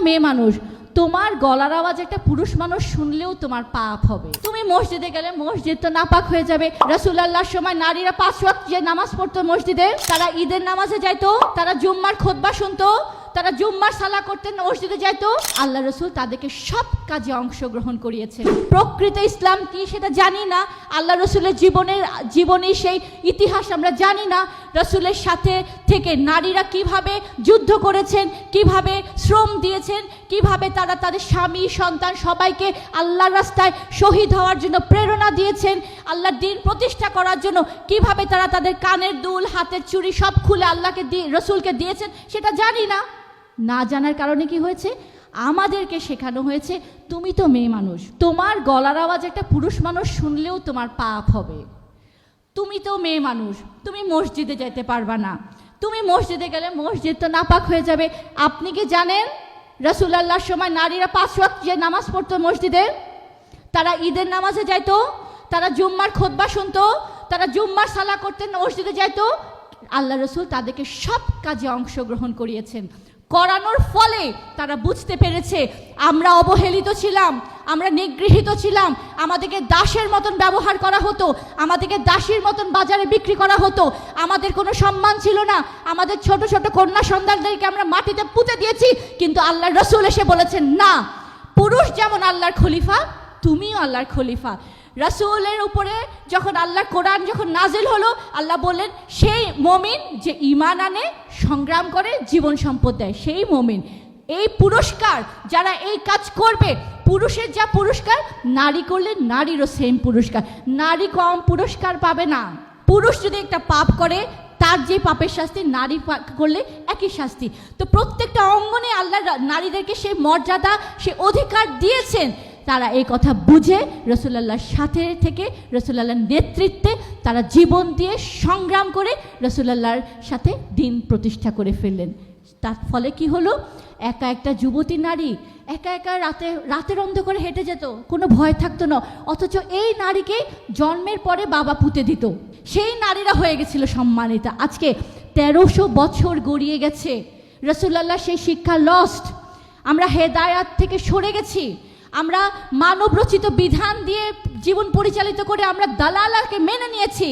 মেয়ে মানুষ, তোমার গলার আওয়াজ একটা পুরুষ মানুষ শুনলেও তোমার পাপ হবে। তুমি মসজিদে গেলে মসজিদ তো নাপাক হয়ে যাবে। রাসূলুল্লাহর সময় নারীরা 5 ওয়াক্ত যে নামাজ পড়তো মসজিদে, তারা ঈদের নামাজে যাইতো, তারা জুম্মার খুতবা শুনতো, তারা জুম্মার সালা করতেন, মসজিদে যাইতো। আল্লাহ রসুল তাদেরকে সব কাজে অংশগ্রহণ করিয়েছেন। প্রকৃত ইসলাম কি সেটা জানি না, আল্লাহ রসুলের জীবনের সেই ইতিহাস আমরা জানি না। রসুলের সাথে থেকে নারীরা কিভাবে যুদ্ধ করেছেন, কিভাবে শ্রম দিয়েছেন, কিভাবে তারা তাদের স্বামী সন্তান সবাইকে আল্লাহর রাস্তায় শহীদ হওয়ার জন্য প্রেরণা দিয়েছেন, আল্লাহর দ্বীন প্রতিষ্ঠা করার জন্য কিভাবে তারা তাদের কানের দুল হাতের চুড়ি সব খুলে আল্লাহকে রসুলকে দিয়েছেন, সেটা জানি না। না জানার কারণে কি হয়েছে, আমাদেরকে শেখানো হয়েছে তুমি তো মেয়ে মানুষ, তোমার গলার আওয়াজ একটা পুরুষ মানুষ শুনলেও তোমার পাপ হবে। তুমি তো মেয়ে মানুষ, তুমি মসজিদে যেতে পারবা না, তুমি মসজিদে গেলে মসজিদ তো নাপাক হয়ে যাবে। আপনি কি জানেন রাসূলুল্লাহর সময় নারীরা 5 ওয়াক্ত যে নামাজ পড়তো মসজিদে, তারা ঈদের নামাজে যাইতো, তারা জুম্মার খুতবা শুনতো, তারা জুম্মার সালা করতেন, মসজিদে যাইতো। আল্লাহ রসুল তাদেরকে সব কাজে অংশগ্রহণ করিয়েছেন। করানোর ফলে তারা বুঝতে পেরেছে আমরা অবহেলিত ছিলাম, আমরা নিগৃহীত ছিলাম, আমাদেরকে দাসের মতন ব্যবহার করা হতো, আমাদেরকে দাসীর মতন বাজারে বিক্রি করা হতো, আমাদের কোনো সম্মান ছিল না, আমাদের ছোট ছোট কন্যা সন্তানদেরকে আমরা মাটিতে পুঁতে দিয়েছি। কিন্তু আল্লাহর রসুল এসে বলেছেন না, পুরুষ যেমন আল্লাহর খলিফা, তুমিও আল্লাহর খলিফা। রাসূলের উপরে যখন আল্লাহর কোরআন যখন নাজিল হলো, আল্লাহ বললেন সেই মুমিন যে ঈমান আনে, সংগ্রাম করে, জীবন সম্পদ দেয়, সেই মুমিন। এই পুরস্কার যারা এই কাজ করবে, পুরুষের যা পুরস্কার, নারী করলে নারীরও সেম পুরস্কার, নারী কম পুরস্কার পাবে না। পুরুষ যদি একটা পাপ করে, তার যে পাপের শাস্তি, নারী করলে একই শাস্তি। তো প্রত্যেকটা অঙ্গনে আল্লাহ নারীদেরকে সেই মর্যাদা, সেই অধিকার দিয়েছেন। তারা এই কথা বুঝে রাসূলুল্লাহর সাথে থেকে, রাসূলুল্লাহর নেতৃত্বে তারা জীবন দিয়ে সংগ্রাম করে রাসূলুল্লাহর সাথে দিন প্রতিষ্ঠা করে ফেললেন। তার ফলে কি হলো, একা একটা যুবতী নারী একা একা রাতের অন্ধকারে হেঁটে যেত, কোনো ভয় থাকতো না। অথচ এই নারীকে জন্মের পরে বাবা পুঁতে দিত, সেই নারীরা হয়ে গেছিল সম্মানিতা। আজকে 1300 বছর গড়িয়ে গেছে, রাসূলুল্লাহ সেই শিক্ষা লস্ট, আমরা হেদায়াত থেকে সরে গেছি, আমরা মানব রচিত বিধান দিয়ে জীবন পরিচালিত করে আমরা দালালকে মেনে নিয়েছি।